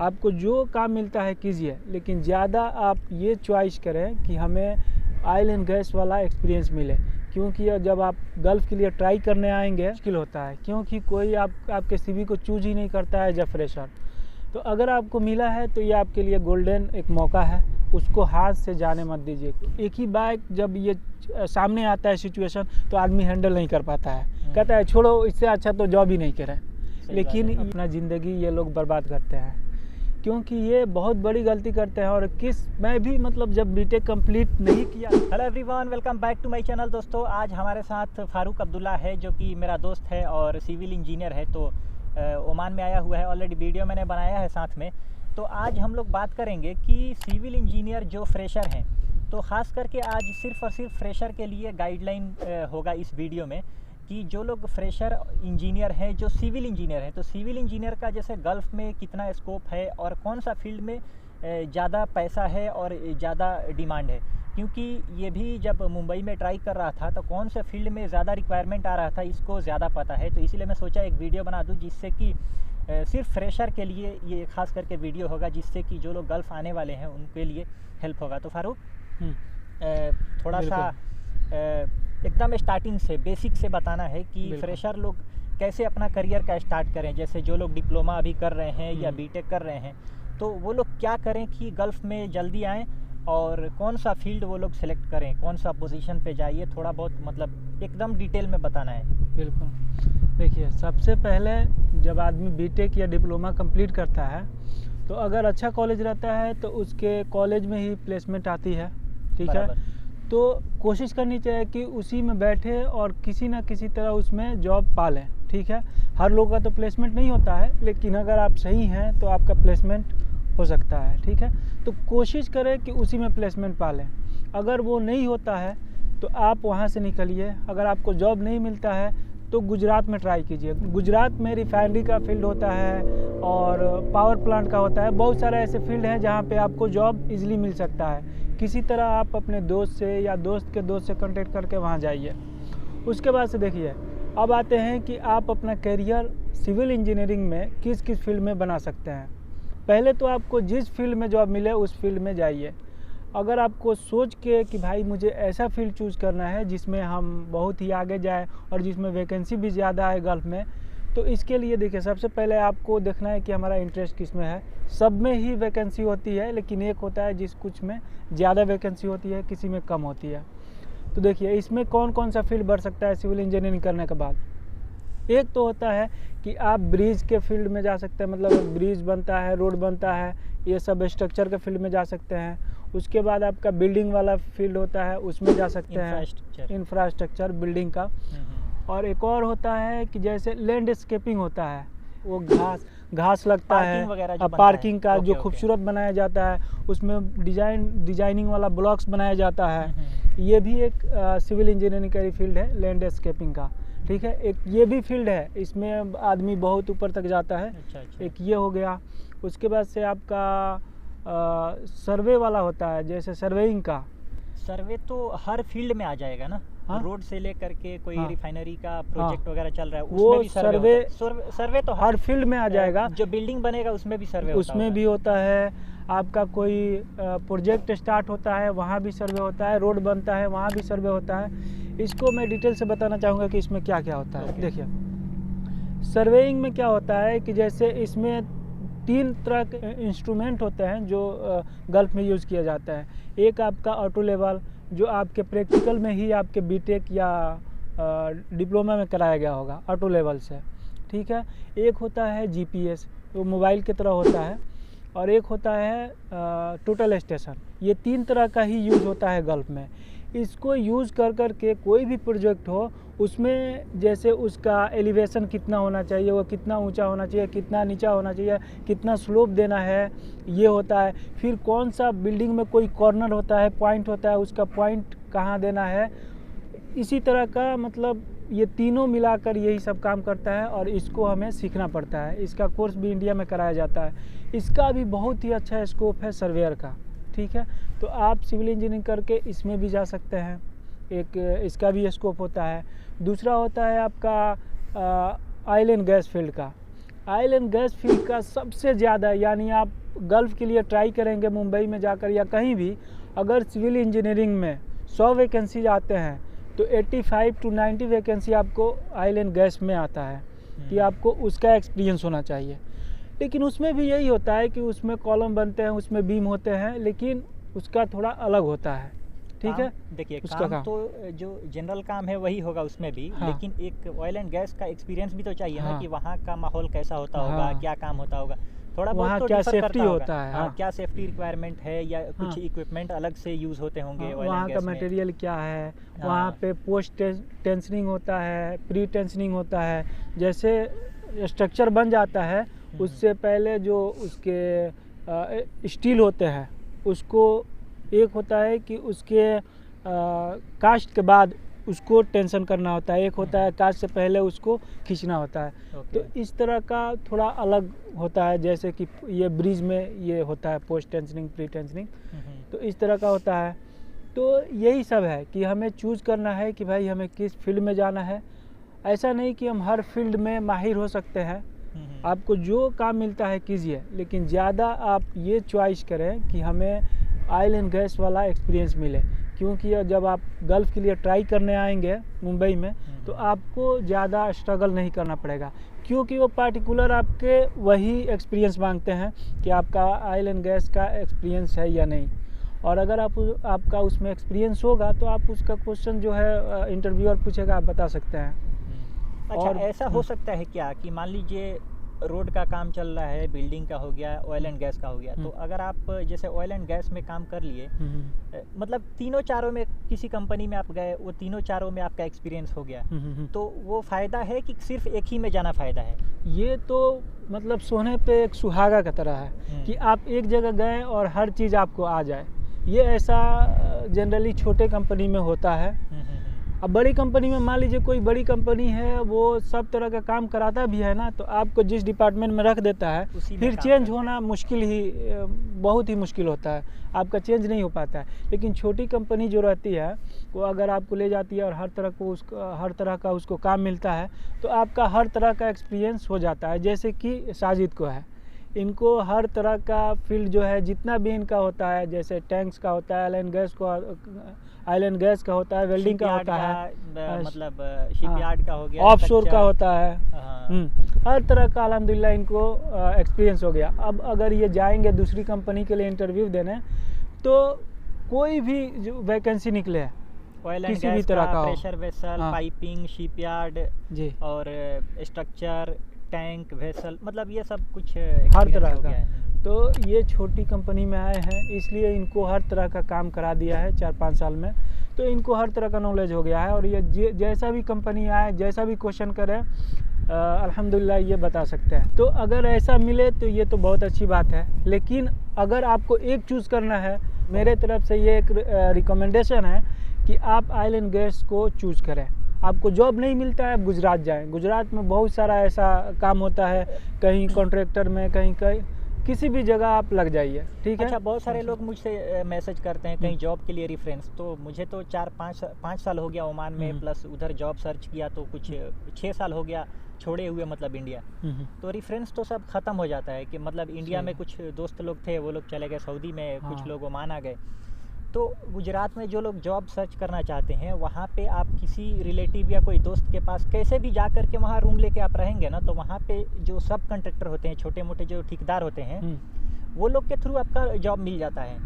आपको जो काम मिलता है कीजिए, लेकिन ज़्यादा आप ये चॉइस करें कि हमें ऑयल एंड गैस वाला एक्सपीरियंस मिले, क्योंकि जब आप गल्फ़ के लिए ट्राई करने आएंगे मुश्किल होता है, क्योंकि कोई आपके सीवी को चूज ही नहीं करता है जब फ्रेशर। तो अगर आपको मिला है तो ये आपके लिए गोल्डन एक मौका है, उसको हाथ से जाने मत दीजिए। एक ही बाइक जब ये सामने आता है सिचुएशन तो आदमी हैंडल नहीं कर पाता है, कहता है छोड़ो, इससे अच्छा तो जॉब ही नहीं करें। लेकिन अपना ज़िंदगी ये लोग बर्बाद करते हैं, क्योंकि ये बहुत बड़ी गलती करते हैं। और मैं भी मतलब जब बीटेक कंप्लीट नहीं किया। Hello everyone, welcome back to my channel. दोस्तों, आज हमारे साथ फारूक अब्दुल्ला है, जो कि मेरा दोस्त है और सिविल इंजीनियर है। तो ओमान में आया हुआ है, ऑलरेडी वीडियो मैंने बनाया है साथ में। तो आज हम लोग बात करेंगे कि सिविल इंजीनियर जो फ्रेशर हैं, तो ख़ास करके आज सिर्फ़ और सिर्फ फ्रेशर के लिए गाइडलाइन होगा इस वीडियो में, कि जो लोग फ्रेशर इंजीनियर हैं, जो सिविल इंजीनियर हैं, तो सिविल इंजीनियर का जैसे गल्फ़ में कितना स्कोप है और कौन सा फील्ड में ज़्यादा पैसा है और ज़्यादा डिमांड है। क्योंकि ये भी जब मुंबई में ट्राई कर रहा था तो कौन से फील्ड में ज़्यादा रिक्वायरमेंट आ रहा था इसको ज़्यादा पता है। तो इसीलिए मैं सोचा एक वीडियो बना दूं, जिससे कि सिर्फ फ्रेशर के लिए ये खास करके वीडियो होगा, जिससे कि जो लोग गल्फ़ आने वाले हैं उनके लिए हेल्प होगा। तो फारूक, थोड़ा सा एकदम स्टार्टिंग से बेसिक से बताना है कि फ्रेशर लोग कैसे अपना करियर का स्टार्ट करें। जैसे जो लोग डिप्लोमा अभी कर रहे हैं या बीटेक कर रहे हैं, तो वो लोग क्या करें कि गल्फ़ में जल्दी आएँ, और कौन सा फील्ड वो लोग सेलेक्ट करें, कौन सा पोजीशन पे जाइए, थोड़ा बहुत मतलब एकदम डिटेल में बताना है। बिल्कुल, देखिए, सबसे पहले जब आदमी बीटेक या डिप्लोमा कंप्लीट करता है तो अगर अच्छा कॉलेज रहता है तो उसके कॉलेज में ही प्लेसमेंट आती है, ठीक है। तो कोशिश करनी चाहिए कि उसी में बैठे और किसी ना किसी तरह उसमें जॉब पा लें, ठीक है। हर लोग का तो प्लेसमेंट नहीं होता है, लेकिन अगर आप सही हैं तो आपका प्लेसमेंट हो सकता है, ठीक है। तो कोशिश करें कि उसी में प्लेसमेंट पा लें। अगर वो नहीं होता है तो आप वहाँ से निकलिए। अगर आपको जॉब नहीं मिलता है तो गुजरात में ट्राई कीजिए। गुजरात में रिफाइनरी का फील्ड होता है और पावर प्लांट का होता है। बहुत सारे ऐसे फील्ड हैं जहाँ पे आपको जॉब इजीली मिल सकता है। किसी तरह आप अपने दोस्त से या दोस्त के दोस्त से कांटेक्ट करके वहाँ जाइए। उसके बाद से देखिए, अब आते हैं कि आप अपना करियर सिविल इंजीनियरिंग में किस किस फील्ड में बना सकते हैं। पहले तो आपको जिस फील्ड में जॉब मिले उस फील्ड में जाइए। अगर आपको सोच के कि भाई मुझे ऐसा फील्ड चूज़ करना है जिसमें हम बहुत ही आगे जाए और जिसमें वैकेंसी भी ज़्यादा है गल्फ़ में, तो इसके लिए देखिए, सबसे पहले आपको देखना है कि हमारा इंटरेस्ट किस में है। सब में ही वैकेंसी होती है, लेकिन एक होता है जिस कुछ में ज़्यादा वैकेंसी होती है, किसी में कम होती है। तो देखिए, इसमें कौन कौन सा फील्ड बढ़ सकता है सिविल इंजीनियरिंग करने के बाद। एक तो होता है कि आप ब्रिज के फील्ड में जा सकते हैं, मतलब ब्रिज बनता है, रोड बनता है, ये सब स्ट्रक्चर के फील्ड में जा सकते हैं। उसके बाद आपका बिल्डिंग वाला फील्ड होता है, उसमें जा सकते हैं, इंफ्रास्ट्रक्चर बिल्डिंग का। और एक और होता है कि जैसे लैंडस्केपिंग होता है, वो घास लगता है, पार्किंग का जो खूबसूरत बनाया जाता है, उसमें डिजाइनिंग वाला ब्लॉक्स बनाया जाता है। ये भी एक सिविल इंजीनियरिंग का फील्ड है, लैंडस्केपिंग का, ठीक है। एक ये भी फील्ड है, इसमें आदमी बहुत ऊपर तक जाता है। अच्छा। एक ये हो गया। उसके बाद से आपका सर्वे वाला होता है, जैसे सर्वेइंग का। सर्वे तो हर फील्ड में आ जाएगा ना। हाँ? रोड से लेकर के कोई रिफाइनरी का प्रोजेक्ट वगैरह चल रहा है, उसमें भी सर्वे तो हर फील्ड में आ जाएगा। जो बिल्डिंग बनेगा उसमें भी सर्वे उसमें भी होता है। आपका कोई प्रोजेक्ट स्टार्ट होता है, वहाँ भी सर्वे होता है। रोड बनता है, वहाँ भी सर्वे होता है। इसको मैं डिटेल से बताना चाहूँगा कि इसमें क्या क्या होता है। देखिए, सर्वेइंग में क्या होता है कि जैसे इसमें 3 तरह के इंस्ट्रूमेंट होते हैं जो गल्फ़ में यूज़ किया जाता है। एक आपका ऑटो लेवल, जो आपके प्रैक्टिकल में ही आपके बीटेक या डिप्लोमा में कराया गया होगा, ऑटो लेवल से, ठीक है। एक होता है जीपीएस, वो मोबाइल की तरह होता है। और एक होता है टोटल स्टेशन। ये 3 तरह का ही यूज़ होता है गल्फ़ में। इसको यूज़ कर के कोई भी प्रोजेक्ट हो, उसमें जैसे उसका एलिवेशन कितना होना चाहिए, वो कितना ऊंचा होना चाहिए, कितना नीचा होना चाहिए, कितना स्लोप देना है, ये होता है। फिर कौन सा बिल्डिंग में कोई कॉर्नर होता है, पॉइंट होता है, उसका पॉइंट कहाँ देना है, इसी तरह का, मतलब ये तीनों मिलाकर यही सब काम करता है और इसको हमें सीखना पड़ता है। इसका कोर्स भी इंडिया में कराया जाता है। इसका भी बहुत ही अच्छा स्कोप है सर्वेयर का, ठीक है। तो आप सिविल इंजीनियरिंग करके इसमें भी जा सकते हैं। एक इसका भी स्कोप होता है। दूसरा होता है आपका ऑयल एंड गैस फील्ड का। ऑयल एंड गैस फील्ड का सबसे ज़्यादा, यानी आप गल्फ़ के लिए ट्राई करेंगे मुंबई में जाकर या कहीं भी, अगर सिविल इंजीनियरिंग में 100 वैकेंसीज आते हैं तो 85 to 90 वैकेंसी आपको ऑयल एंड गैस में आता है कि आपको उसका एक्सपीरियंस होना चाहिए। लेकिन उसमें भी यही होता है कि उसमें कॉलम बनते हैं, उसमें बीम होते हैं, लेकिन उसका थोड़ा अलग होता है। ठीक है, देखिए उसका काम तो जो जनरल काम है वही होगा उसमें भी, हाँ। लेकिन एक ऑयल एंड गैस का एक्सपीरियंस भी तो चाहिए ना हाँ। कि वहाँ का माहौल कैसा होता होगा, हाँ। क्या काम होता होगा, थोड़ा बहुत वहाँ तो क्या डिफर सेफ्टी करता होगा। होता है, हाँ, हाँ। क्या सेफ्टी रिक्वायरमेंट है या कुछ हाँ। इक्विपमेंट अलग से यूज़ होते होंगे ऑयल वहाँ एंड का गैस में। मटेरियल क्या है, हाँ। वहाँ पे पोस्ट टेंशनिंग होता है, प्री टेंशनिंग होता है। जैसे स्ट्रक्चर बन जाता है उससे पहले जो उसके स्टील होते हैं उसको, एक होता है कि उसके कास्ट के बाद उसको टेंशन करना होता है, एक होता है कास्ट से पहले उसको खींचना होता है। ओके। तो इस तरह का थोड़ा अलग होता है, जैसे कि ये ब्रिज में ये होता है पोस्ट टेंशनिंग, प्री टेंशनिंग, तो इस तरह का होता है। तो यही सब है कि हमें चूज़ करना है कि भाई हमें किस फील्ड में जाना है। ऐसा नहीं कि हम हर फील्ड में माहिर हो सकते हैं, आपको जो काम मिलता है कीजिए, लेकिन ज़्यादा आप ये चॉइस करें कि हमें ऑयल एंड गैस वाला एक्सपीरियंस मिले, क्योंकि जब आप गल्फ़ के लिए ट्राई करने आएंगे मुंबई में तो आपको ज़्यादा स्ट्रगल नहीं करना पड़ेगा, क्योंकि वो पार्टिकुलर आपके वही एक्सपीरियंस मांगते हैं कि आपका ऑयल एंड गैस का एक्सपीरियंस है या नहीं। और अगर आपका उसमें एक्सपीरियंस होगा तो आप उसका क्वेश्चन जो है इंटरव्यूअर पूछेगा, आप बता सकते हैं। अच्छा, और ऐसा हो सकता है क्या कि मान लीजिए रोड का काम चल रहा है, बिल्डिंग का हो गया, ऑयल एंड गैस का हो गया, तो अगर आप जैसे ऑयल एंड गैस में काम कर लिए, मतलब तीनों चारों में किसी कंपनी में आप गए, वो तीनों चारों में आपका एक्सपीरियंस हो गया, तो वो फ़ायदा है कि सिर्फ एक ही में जाना फ़ायदा है? ये तो मतलब सोने पे एक सुहागा का तरह है कि आप एक जगह गए और हर चीज़ आपको आ जाए। ये ऐसा जनरली छोटे कंपनी में होता है। अब बड़ी कंपनी में मान लीजिए कोई बड़ी कंपनी है, वो सब तरह का काम कराता भी है ना, तो आपको जिस डिपार्टमेंट में रख देता है फिर चेंज होना मुश्किल ही, बहुत ही मुश्किल होता है, आपका चेंज नहीं हो पाता है। लेकिन छोटी कंपनी जो रहती है वो अगर आपको ले जाती है और हर तरह का उसको काम मिलता है, तो आपका हर तरह का एक्सपीरियंस हो जाता है। जैसे कि साजिद को है, इनको हर तरह का फील्ड जो है जितना भी इनका होता है, जैसे टैंक्स का होता है, ऑयल एंड गैस का होता है, वेल्डिंग का होता है, मतलब शिपयार्ड का हो गया, ऑफशोर का होता है, हाँ। हर तरह का अल्हम्दुलिल्लाह इनको एक्सपीरियंस हो गया। अब अगर ये जाएंगे दूसरी कंपनी के लिए इंटरव्यू देने, तो कोई भी जो वैकेंसी निकले ऑयल एंड किसी भी गैस तरह का हो, प्रेशर वेसल, पाइपिंग, शिपयार्ड जी, और स्ट्रक्चर, टैंक, वेसल, मतलब ये सब कुछ हर तरह हो का। गया है। तो ये छोटी कंपनी में आए हैं, इसलिए इनको हर तरह का काम करा दिया है 4-5 साल में, तो इनको हर तरह का नॉलेज हो गया है। और ये जैसा भी कंपनी आए, जैसा भी क्वेश्चन करे, अल्हम्दुलिल्लाह ये बता सकते हैं। तो अगर ऐसा मिले तो ये तो बहुत अच्छी बात है। लेकिन अगर आपको एक चूज़ करना है, मेरे तरफ से ये एक रिकमेंडेशन है कि आप ऑयल एंड गैस को चूज़ करें। आपको जॉब नहीं मिलता है, आप गुजरात जाएं। गुजरात में बहुत सारा ऐसा काम होता है, कहीं कॉन्ट्रैक्टर में, कहीं किसी भी जगह आप लग जाइए, ठीक है। अच्छा, बहुत सारे लोग मुझसे मैसेज करते हैं कहीं जॉब के लिए रेफरेंस, तो मुझे तो 4-5 साल हो गया ओमान में, प्लस उधर जॉब सर्च किया तो कुछ 6 साल हो गया छोड़े हुए, मतलब इंडिया। तो रेफरेंस तो सब ख़त्म हो जाता है कि मतलब इंडिया में कुछ दोस्त लोग थे, वो लोग चले गए सऊदी में, कुछ लोग ओमान आ गए। तो गुजरात में जो लोग जॉब सर्च करना चाहते हैं, वहाँ पे आप किसी रिलेटिव या कोई दोस्त के पास कैसे भी जा कर के वहाँ रूम लेके आप रहेंगे ना, तो वहाँ पे जो सब कॉन्ट्रैक्टर होते हैं, छोटे मोटे जो ठेकेदार होते हैं, वो लोग के थ्रू आपका जॉब मिल जाता है।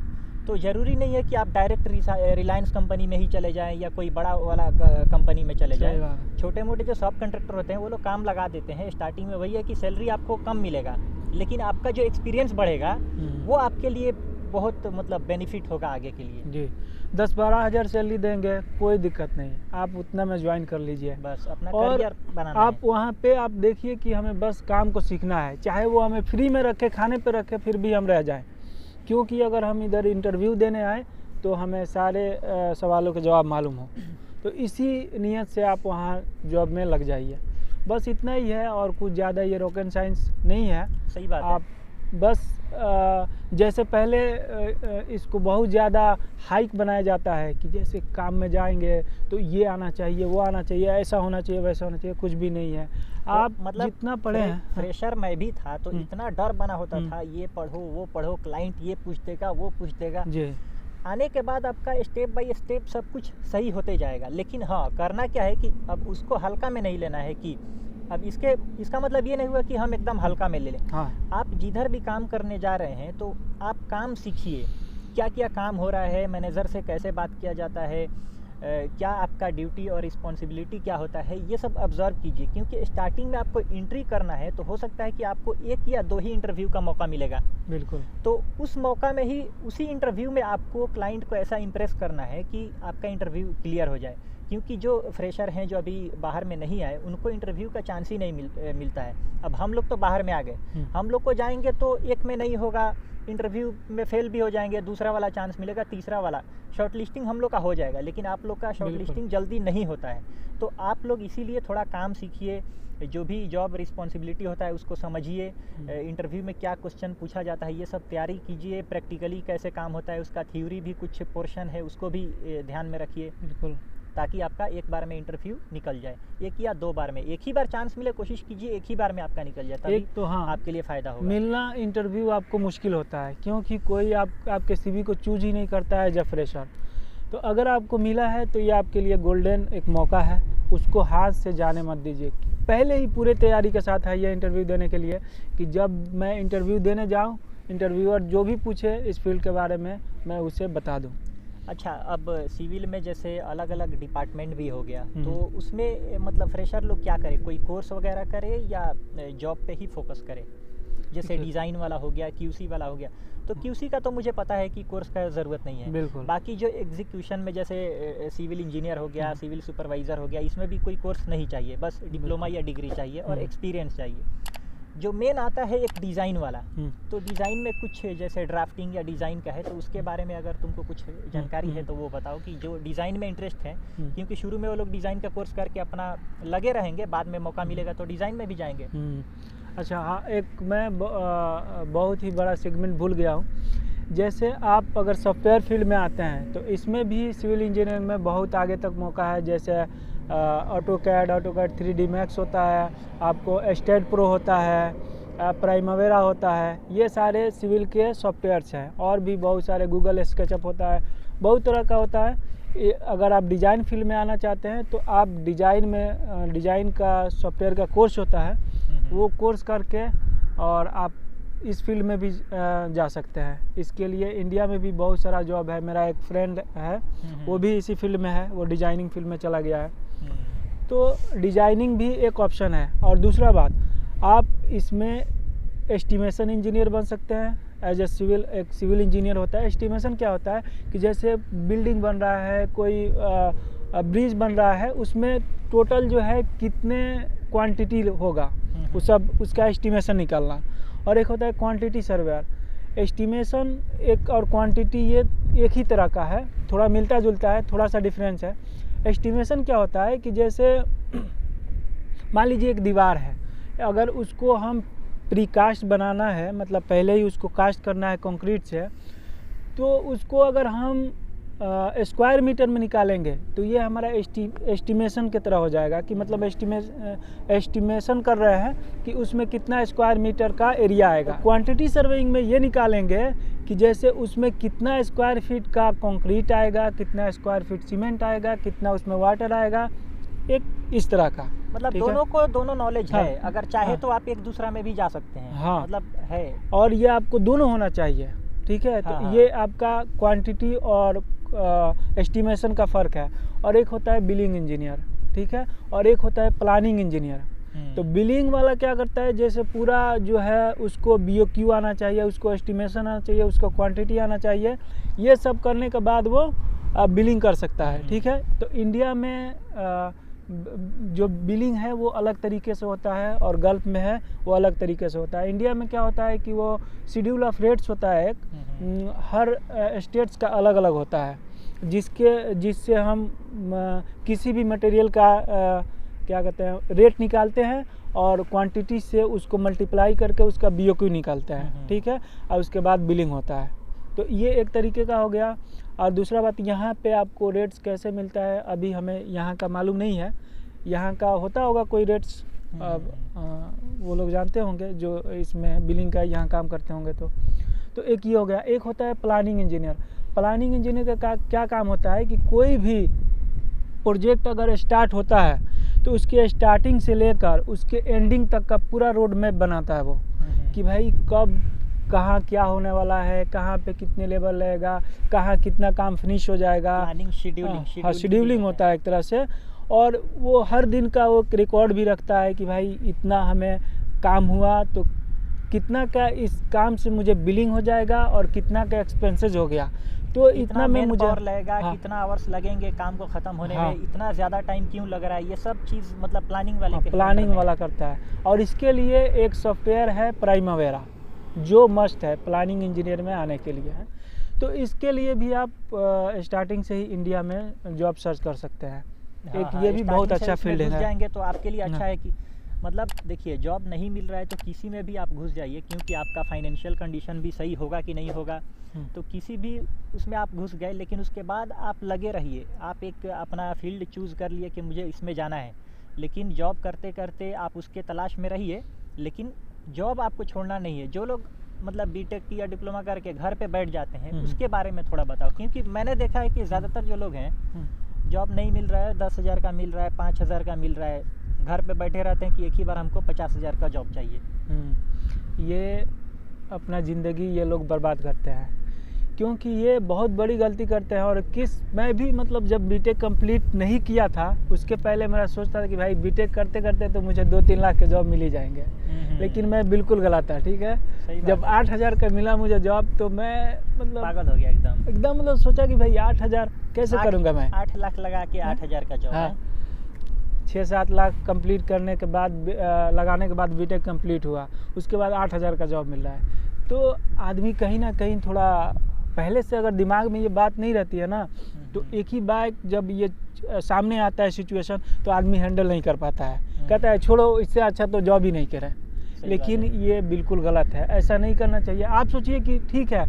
तो ज़रूरी नहीं है कि आप डायरेक्ट रिलायंस कंपनी में ही चले जाएं या कोई बड़ा वाला कंपनी में चले जाएं। छोटे मोटे जो सब कॉन्ट्रैक्टर होते हैं वो लोग काम लगा देते हैं। स्टार्टिंग में वही है कि सैलरी आपको कम मिलेगा, लेकिन आपका जो एक्सपीरियंस बढ़ेगा वो आपके लिए बहुत मतलब बेनिफिट होगा आगे के लिए। जी, 10-12 हज़ार सैलरी देंगे, कोई दिक्कत नहीं, आप उतना में ज्वाइन कर लीजिए, बस अपना और करियर बनाना आप वहाँ पे आप देखिए कि हमें बस काम को सीखना है, चाहे वो हमें फ्री में रखे, खाने पे रखे, फिर भी हम रह जाएं। क्योंकि अगर हम इधर इंटरव्यू देने आए तो हमें सारे सवालों के जवाब मालूम हो, तो इसी नीयत से आप वहाँ जॉब में लग जाइए। बस इतना ही है, और कुछ ज़्यादा ये रॉकेट साइंस नहीं है। सही बात आप बस जैसे पहले इसको बहुत ज़्यादा हाइक बनाया जाता है कि जैसे काम में जाएंगे तो ये आना चाहिए, वो आना चाहिए, ऐसा होना चाहिए, वैसा होना चाहिए। कुछ भी नहीं है। आप मतलब जितना पढ़े हैं, फ्रेशर मैं भी था तो इतना डर बना होता था, ये पढ़ो वो पढ़ो, क्लाइंट ये पूछ देगा वो पूछ देगा जी। आने के बाद आपका स्टेप बाय स्टेप सब कुछ सही होते जाएगा। लेकिन हाँ, करना क्या है कि अब उसको हल्का में नहीं लेना है कि अब इसका मतलब ये नहीं हुआ कि हम एकदम हल्का में ले लें। हाँ। आप जिधर भी काम करने जा रहे हैं तो आप काम सीखिए, क्या क्या काम हो रहा है, मैनेजर से कैसे बात किया जाता है, क्या आपका ड्यूटी और रिस्पॉन्सिबिलिटी क्या होता है, ये सब ऑब्जर्व कीजिए। क्योंकि स्टार्टिंग में आपको एंट्री करना है तो हो सकता है कि आपको 1 या 2 ही इंटरव्यू का मौका मिलेगा। बिल्कुल। तो उस मौका में ही, उसी इंटरव्यू में आपको क्लाइंट को ऐसा इम्प्रेस करना है कि आपका इंटरव्यू क्लियर हो जाए। क्योंकि जो फ्रेशर हैं, जो अभी बाहर में नहीं आए, उनको इंटरव्यू का चांस ही नहीं मिलता है। अब हम लोग तो बाहर में आ गए, हम लोग को जाएंगे तो एक में नहीं होगा, इंटरव्यू में फेल भी हो जाएंगे, दूसरा वाला चांस मिलेगा, तीसरा वाला शॉर्ट लिस्टिंग हम लोग का हो जाएगा। लेकिन आप लोग का शॉर्ट लिस्टिंग जल्दी नहीं होता है। तो आप लोग इसीलिए थोड़ा काम सीखिए, जो भी जॉब रिस्पॉन्सिबिलिटी होता है उसको समझिए, इंटरव्यू में क्या क्वेश्चन पूछा जाता है ये सब तैयारी कीजिए, प्रैक्टिकली कैसे काम होता है उसका थ्योरी भी कुछ पोर्शन है उसको भी ध्यान में रखिए। बिल्कुल। ताकि आपका एक बार में इंटरव्यू निकल जाए, 1 या 2 बार में। एक ही बार चांस मिले, कोशिश कीजिए एक ही बार में आपका निकल जाए, तभी एक तो हाँ, आपके लिए फ़ायदा होगा। मिलना इंटरव्यू आपको मुश्किल होता है क्योंकि कोई आपके सीवी को चूज ही नहीं करता है जब फ्रेशर। तो अगर आपको मिला है तो ये आपके लिए गोल्डन एक मौका है, उसको हाथ से जाने मत दीजिए। पहले ही पूरे तैयारी के साथ आइए इंटरव्यू देने के लिए कि जब मैं इंटरव्यू देने जाऊँ, इंटरव्यूअर जो भी पूछे इस फील्ड के बारे में मैं उसे बता दूँ। अच्छा, अब सिविल में जैसे अलग अलग डिपार्टमेंट भी हो गया, तो उसमें मतलब फ्रेशर लोग क्या करें, कोई कोर्स वगैरह करे या जॉब पे ही फोकस करे? जैसे डिज़ाइन वाला हो गया, क्यूसी वाला हो गया। तो क्यूसी का तो मुझे पता है कि कोर्स का ज़रूरत नहीं है। बिल्कुल। बाकी जो एग्जीक्यूशन में जैसे सिविल इंजीनियर हो गया, सिविल सुपरवाइज़र हो गया, इसमें भी कोई कोर्स नहीं चाहिए, बस डिप्लोमा या डिग्री चाहिए और एक्सपीरियंस चाहिए। जो मेन आता है एक डिज़ाइन वाला, तो डिज़ाइन में कुछ जैसे ड्राफ्टिंग या डिज़ाइन का है, तो उसके बारे में अगर तुमको कुछ जानकारी है तो वो बताओ कि जो डिज़ाइन में इंटरेस्ट है। क्योंकि शुरू में वो लोग डिज़ाइन का कोर्स करके अपना लगे रहेंगे, बाद में मौका मिलेगा तो डिज़ाइन में भी जाएंगे। अच्छा हाँ, एक मैं बहुत ही बड़ा सेगमेंट भूल गया हूँ। जैसे आप अगर सॉफ्टवेयर फील्ड में आते हैं तो इसमें भी सिविल इंजीनियरिंग में बहुत आगे तक मौका है। जैसे ऑटोकैड 3D मैक्स होता है, आपको एस्टेट प्रो होता है, प्राइमवेरा होता है, ये सारे सिविल के सॉफ्टवेयर्स हैं। और भी बहुत सारे गूगल स्केचअप होता है, बहुत तरह का होता है। अगर आप डिज़ाइन फील्ड में आना चाहते हैं तो आप डिज़ाइन का सॉफ्टवेयर का कोर्स होता है, वो कोर्स करके और आप इस फील्ड में भी जा सकते हैं। इसके लिए इंडिया में भी बहुत सारा जॉब है। मेरा एक फ्रेंड है, वो भी इसी फील्ड में है, वो डिज़ाइनिंग फील्ड में चला गया है। तो डिज़ाइनिंग भी एक ऑप्शन है। और दूसरा बात, आप इसमें एस्टिमेशन इंजीनियर बन सकते हैं। एज ए एक सिविल इंजीनियर होता है। एस्टिमेशन क्या होता है कि जैसे बिल्डिंग बन रहा है, कोई ब्रिज बन रहा है, उसमें टोटल जो है कितने क्वांटिटी होगा, वो सब उसका एस्टिमेशन निकालना। और एक होता है क्वांटिटी सर्वेयर। एस्टिमेशन एक और क्वांटिटी ये एक ही तरह का है, थोड़ा मिलता जुलता है, थोड़ा सा डिफरेंस है। एस्टिमेशन क्या होता है कि जैसे मान लीजिए एक दीवार है, अगर उसको हम प्रीकास्ट बनाना है, मतलब पहले ही उसको कास्ट करना है कंक्रीट से, तो उसको अगर हम स्क्वायर मीटर में निकालेंगे तो ये हमारा एस्टिमेशन की तरह हो जाएगा कि मतलब एस्टिमेशन कर रहे हैं कि उसमें कितना स्क्वायर मीटर का एरिया आएगा। क्वांटिटी सर्वेइंग में ये निकालेंगे कि जैसे उसमें कितना स्क्वायर फीट का कंक्रीट आएगा, कितना स्क्वायर फीट सीमेंट आएगा, कितना उसमें वाटर आएगा, एक इस तरह का। मतलब दोनों को दोनों नॉलेज है। अगर चाहे तो आप एक दूसरा में भी जा सकते हैं। हाँ, मतलब है। और ये आपको दोनों होना चाहिए, ठीक है। तो ये आपका क्वांटिटी और एस्टिमेशन का फ़र्क है। और एक होता है बिलिंग इंजीनियर, ठीक है, और एक होता है प्लानिंग इंजीनियर। तो बिलिंग वाला क्या करता है, जैसे पूरा जो है उसको BOQ आना चाहिए, उसको एस्टिमेशन आना चाहिए, उसको क्वांटिटी आना चाहिए। ये सब करने के बाद वो बिलिंग कर सकता है, ठीक है। तो इंडिया में जो बिलिंग है वो अलग तरीके से होता है और गल्फ में है वो अलग तरीके से होता है। इंडिया में क्या होता है कि वो शेड्यूल ऑफ रेट्स होता है, एक हर स्टेट्स का अलग अलग होता है, जिससे हम किसी भी मटेरियल का क्या कहते हैं रेट निकालते हैं और क्वांटिटी से उसको मल्टीप्लाई करके उसका BOQ निकालता है, ठीक है, और उसके बाद बिलिंग होता है। तो ये एक तरीके का हो गया। और दूसरा बात, यहाँ पे आपको रेट्स कैसे मिलता है अभी हमें यहाँ का मालूम नहीं है, यहाँ का होता होगा कोई रेट्स, वो लोग जानते होंगे जो इसमें बिलिंग का यहाँ काम करते होंगे। तो एक ये हो गया। एक होता है प्लानिंग इंजीनियर। प्लानिंग इंजीनियर का क्या काम होता है कि कोई भी प्रोजेक्ट अगर स्टार्ट होता है तो उसके स्टार्टिंग से लेकर उसके एंडिंग तक का पूरा रोड मैप बनाता है वो, कि भाई कब कहाँ क्या होने वाला है, कहाँ पे कितने लेवल लगेगा, कहाँ कितना काम फिनिश हो जाएगा। प्लानिंग, शेड्यूलिंग होता है एक तरह से। और वो हर दिन का वो रिकॉर्ड भी रखता है कि भाई इतना हमें काम हुआ तो कितना का इस काम से मुझे बिलिंग हो जाएगा और कितना का एक्सपेंसेस हो गया, तो इतना में मुझे लगेगा, कितना आवर्स लगेंगे काम को ख़त्म होने में, इतना ज़्यादा टाइम क्यों लग रहा है, ये सब चीज़ मतलब प्लानिंग वाला करता है। और इसके लिए एक सॉफ्टवेयर है प्राइमावेरा, जो मस्ट है प्लानिंग इंजीनियर में आने के लिए है। तो इसके लिए भी आप स्टार्टिंग से ही इंडिया में जॉब सर्च कर सकते हैं। ये भी बहुत अच्छा फील्ड है। जाएंगे तो आपके लिए अच्छा है कि मतलब देखिए, जॉब नहीं मिल रहा है तो किसी में भी आप घुस जाइए, क्योंकि आपका फाइनेंशियल कंडीशन भी सही होगा कि नहीं होगा, तो किसी भी उसमें आप घुस गए, लेकिन उसके बाद आप लगे रहिए। आप एक अपना फील्ड चूज़ कर लिए कि मुझे इसमें जाना है, लेकिन जॉब करते करते आप उसके तलाश में रहिए, लेकिन जॉब आपको छोड़ना नहीं है। जो लोग मतलब बीटेक या डिप्लोमा करके घर पे बैठ जाते हैं, उसके बारे में थोड़ा बताओ, क्योंकि मैंने देखा है कि ज़्यादातर जो लोग हैं जॉब नहीं मिल रहा है, 10,000 का मिल रहा है, 5,000 का मिल रहा है, घर पे बैठे रहते हैं कि एक ही बार हमको 50,000 का जॉब चाहिए। ये अपना ज़िंदगी ये लोग बर्बाद करते हैं, क्योंकि ये बहुत बड़ी गलती करते हैं। और मैं भी मतलब जब बीटेक कंप्लीट नहीं किया था उसके पहले मेरा सोचता था कि भाई बीटेक करते करते तो मुझे 2-3 लाख के जॉब मिल ही जाएंगे, लेकिन मैं बिल्कुल गलत था, ठीक है। जब 8,000 का मिला मुझे जॉब तो मैं मतलब पागल हो गया एकदम मतलब सोचा कि भाई 8,000 कैसे करूँगा मैं। 8 लाख लगा के 8,000 का जॉब है। 6-7 लाख कंप्लीट करने के बाद लगाने के बाद बीटेक कंप्लीट हुआ, उसके बाद 8,000 का जॉब मिल रहा है। तो आदमी कहीं ना कहीं थोड़ा पहले से अगर दिमाग में ये बात नहीं रहती है ना, तो एक ही बार जब ये सामने आता है सिचुएशन तो आदमी हैंडल नहीं कर पाता है, कहता है छोड़ो, इससे अच्छा तो जॉब ही नहीं करें। लेकिन ये बिल्कुल गलत है, ऐसा नहीं करना चाहिए। आप सोचिए कि ठीक है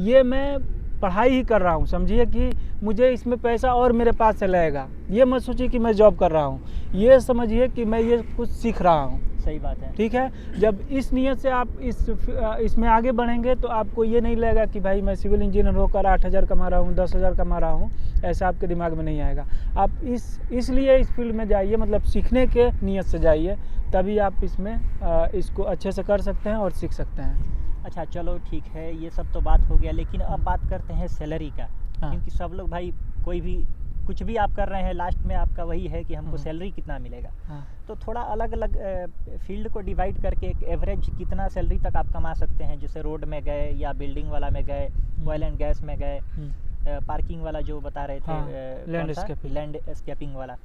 ये मैं पढ़ाई ही कर रहा हूँ, समझिए कि मुझे इसमें पैसा और मेरे पास से लगेगा, ये मत सोचिए कि मैं जॉब कर रहा हूँ, ये समझिए कि मैं ये कुछ सीख रहा हूँ। सही बात है, ठीक है। जब इस नियत से आप इसमें आगे बढ़ेंगे तो आपको ये नहीं लगेगा कि भाई मैं सिविल इंजीनियर होकर 8,000 कमा रहा हूँ, 10,000 कमा रहा हूँ, ऐसा आपके दिमाग में नहीं आएगा। आप इसलिए इस फील्ड में जाइए, मतलब सीखने के नियत से जाइए, तभी आप इसमें इसको अच्छे से कर सकते हैं और सीख सकते हैं। अच्छा चलो ठीक है, ये सब तो बात हो गया, लेकिन अब बात करते हैं सैलरी का। क्योंकि सब लोग भाई कोई भी कुछ भी आप कर रहे हैं, लास्ट में आपका वही है कि हमको सैलरी कितना मिलेगा। तो थोड़ा अलग अलग फील्ड को डिवाइड करके एक एवरेज कितना सैलरी तक आप कमा सकते हैं, जैसे रोड में गए या बिल्डिंग वाला में गए, ऑयल एंड गैस में गए, पार्किंग वाला जो बता रहे थे, लैंडस्केपिंग वाला,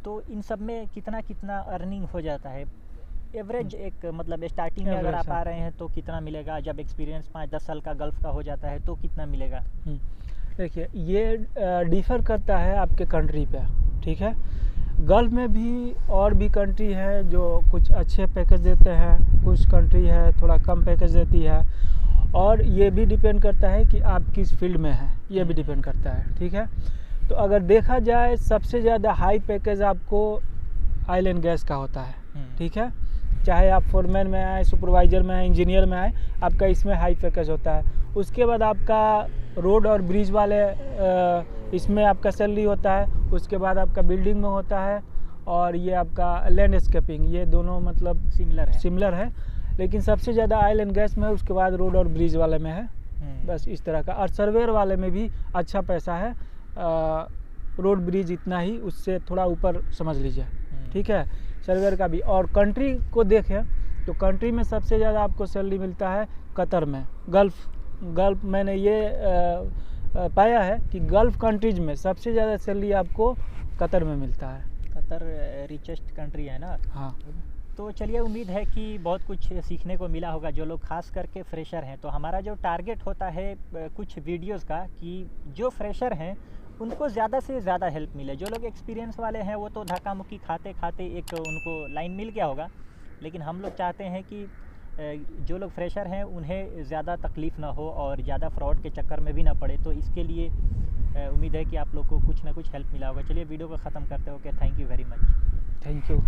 तो इन सब में कितना कितना अर्निंग हो जाता है एवरेज? एक मतलब स्टार्टिंग में अगर आप आ रहे हैं तो कितना मिलेगा, जब एक्सपीरियंस 5-10 साल का गल्फ का हो जाता है तो कितना मिलेगा? देखिए ये डिफ़र करता है आपके कंट्री पे, ठीक है। गल्फ में भी और भी कंट्री है जो कुछ अच्छे पैकेज देते हैं, कुछ कंट्री है थोड़ा कम पैकेज देती है, और ये भी डिपेंड करता है कि आप किस फील्ड में हैं, ये भी डिपेंड करता है, ठीक है। तो अगर देखा जाए सबसे ज़्यादा हाई पैकेज आपको ऑयल एंड गैस का होता है, ठीक है। चाहे आप फोरमैन में आए, सुपरवाइज़र में आए, इंजीनियर में आए, आपका इसमें हाई पैकेज होता है। उसके बाद आपका रोड और ब्रिज वाले इसमें आपका सैलरी होता है। उसके बाद आपका बिल्डिंग में होता है, और ये आपका लैंडस्केपिंग, ये दोनों मतलब सिमिलर है, लेकिन सबसे ज़्यादा ऑयल एंड गैस में है, उसके बाद रोड और ब्रिज वाले में है, बस इस तरह का। और सर्वेयर वाले में भी अच्छा पैसा है, रोड ब्रिज इतना ही, उससे थोड़ा ऊपर समझ लीजिए, ठीक है, सर्वेयर का भी। और कंट्री को देखें तो कंट्री में सबसे ज़्यादा आपको सैलरी मिलता है कतर में, गल्फ मैंने ये पाया है कि गल्फ कंट्रीज में सबसे ज़्यादा सैलरी आपको कतर में मिलता है। कतर रिचेस्ट कंट्री है ना? हाँ। तो चलिए, उम्मीद है कि बहुत कुछ सीखने को मिला होगा जो लोग खास करके फ्रेशर हैं। तो हमारा जो टारगेट होता है कुछ वीडियोस का, कि जो फ्रेशर हैं उनको ज़्यादा से ज़्यादा हेल्प मिले। जो लोग एक्सपीरियंस वाले हैं वो तो धक्का मुक्की खाते खाते एक उनको लाइन मिल गया होगा, लेकिन हम लोग चाहते हैं कि जो लोग फ्रेशर हैं उन्हें ज़्यादा तकलीफ़ ना हो और ज़्यादा फ्रॉड के चक्कर में भी ना पड़े। तो इसके लिए उम्मीद है कि आप लोग को कुछ ना कुछ हेल्प मिला होगा। चलिए वीडियो को ख़त्म करते हो। Okay, thank you very much. Thank you.